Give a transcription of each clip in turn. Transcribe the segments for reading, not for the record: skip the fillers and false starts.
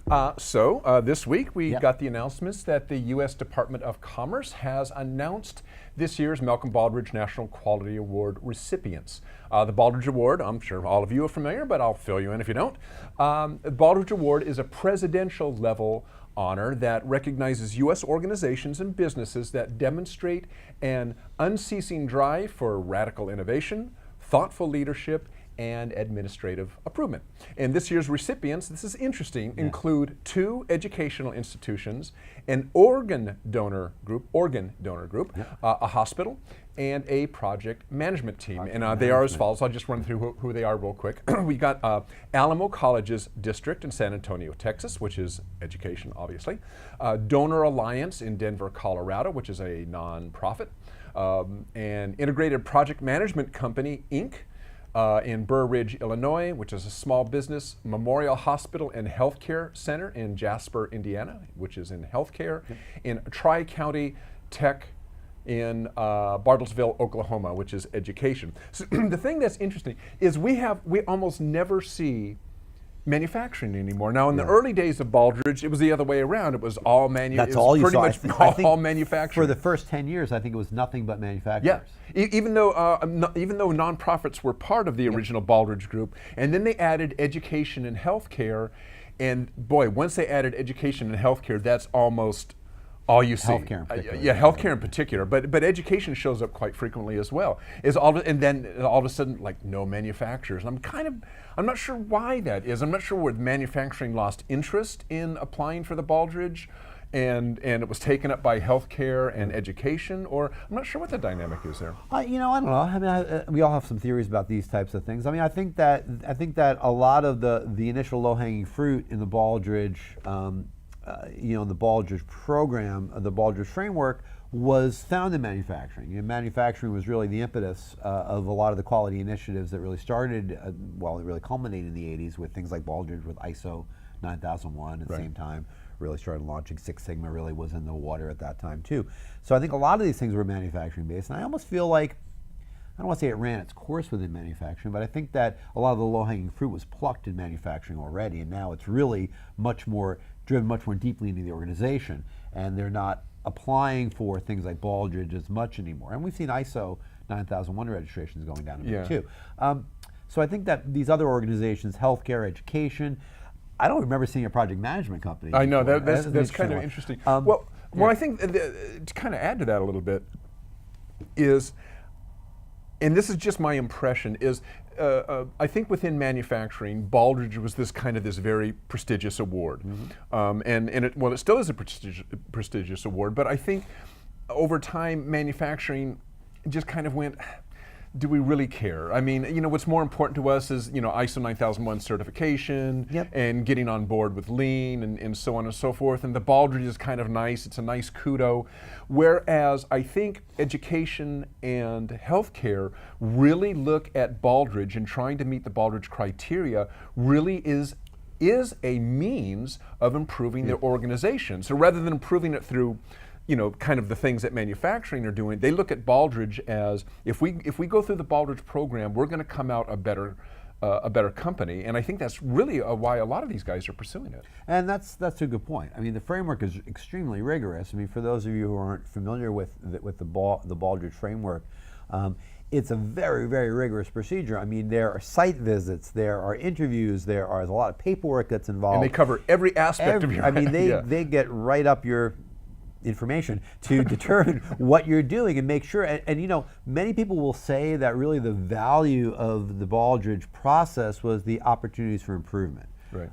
This week we got the announcements that the U.S. Department of Commerce has announced this year's Malcolm Baldridge National Quality Award recipients. The Baldridge Award, I'm sure all of you are familiar, but I'll fill you in if you don't. The Baldridge Award is a presidential level honor that recognizes U.S. organizations and businesses that demonstrate an unceasing drive for radical innovation, thoughtful leadership, and administrative improvement. And this year's recipients, this is interesting, include 2 educational institutions, an organ donor group, a hospital, and a project management team. They are as follows. I'll just run through who they are real quick. We got Alamo College's district in San Antonio, Texas, which is education, obviously. Donor Alliance in Denver, Colorado, which is a nonprofit. And Integrated Project Management Company, Inc., in Burr Ridge, Illinois, which is a small business. Memorial Hospital and Healthcare Center in Jasper, Indiana, which is in healthcare. In Tri-County Tech in Bartlesville, Oklahoma, which is education. So the thing that's interesting is we almost never see manufacturing anymore. Now, in the early days of Baldridge, it was the other way around. It was all That's all you saw. All manufacturing. For the first 10 years, I think it was nothing but manufacturers. Yeah, even though nonprofits were part of the original Baldridge group, and then they added education and healthcare, and boy, once they added education and healthcare, that's almost all you see. Healthcare in particular. Healthcare in particular, but education shows up quite frequently as well. And then all of a sudden, like, no manufacturers. I'm not sure why that is. I'm not sure where manufacturing lost interest in applying for the Baldridge, and it was taken up by healthcare and education, or I'm not sure what the dynamic is there. I don't know. I mean, we all have some theories about these types of things. I mean, I think that a lot of the initial low-hanging fruit in the Baldridge. The Baldridge program, the Baldridge framework, was found in manufacturing. And manufacturing was really the impetus of a lot of the quality initiatives that really started, it really culminated in the 80s with things like Baldridge with ISO 9001 at the same time. Really started launching. Six Sigma really was in the water at that time too. So I think a lot of these things were manufacturing based, and I almost feel like, I don't want to say it ran its course within manufacturing, but I think that a lot of the low-hanging fruit was plucked in manufacturing already, and now it's really driven much more deeply into the organization, and they're not applying for things like Baldridge as much anymore. And we've seen ISO 9001 registrations going down a bit too. So I think that these other organizations, healthcare, education, I don't remember seeing a project management company. I know, that's kind of interesting. I think to kind of add to that a little bit is, and this is just my impression, is I think within manufacturing, Baldridge was this very prestigious award. It still is a prestigious award, but I think over time, manufacturing just kind of went, do we really care? I mean, what's more important to us is, ISO 9001 certification and getting on board with lean and so on and so forth. And the Baldridge is kind of nice. It's a nice kudo. Whereas I think education and healthcare really look at Baldridge, and trying to meet the Baldridge criteria really is a means of improving their organization. So rather than improving it through kind of the things that manufacturing are doing, they look at Baldridge as, if we go through the Baldridge program, we're going to come out a better company. And I think that's really why a lot of these guys are pursuing it. And that's a good point. I mean, the framework is extremely rigorous. I mean, for those of you who aren't familiar with the Baldridge framework, it's a very, very rigorous procedure. I mean, there are site visits, there are interviews, there's a lot of paperwork that's involved. And they cover every aspect of your. I mean, they get right up your information to determine what you're doing and make sure. And many people will say that really the value of the Baldridge process was the opportunities for improvement. Right.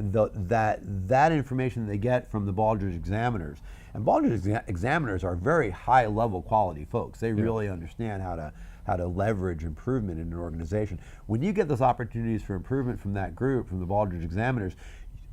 That information they get from the Baldridge examiners, and Baldridge examiners are very high level quality folks. They really understand how to leverage improvement in an organization. When you get those opportunities for improvement from that group, from the Baldridge examiners,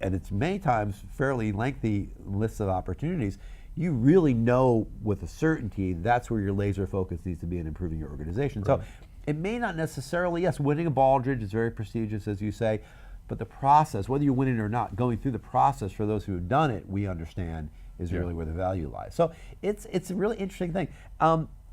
and it's many times fairly lengthy lists of opportunities, you really know with a certainty that's where your laser focus needs to be in improving your organization. Right. So it may not necessarily, yes, winning a Baldridge is very prestigious, as you say, but the process, whether you win it or not, going through the process for those who have done it, we understand, is really where the value lies. So it's a really interesting thing.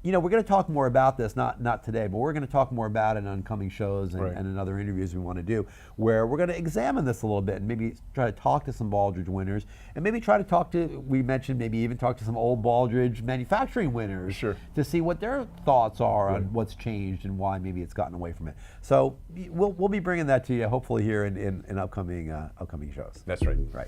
you know, we're going to talk more about this, not today, but we're going to talk more about it in oncoming shows and, Right. and in other interviews we want to do, where we're going to examine this a little bit and maybe try to talk to some Baldridge winners, and maybe try to talk to, we mentioned maybe even talk to some old Baldridge manufacturing winners, Sure. to see what their thoughts are Right. on what's changed and why maybe it's gotten away from it. So we'll be bringing that to you hopefully here in upcoming shows. That's right. Right.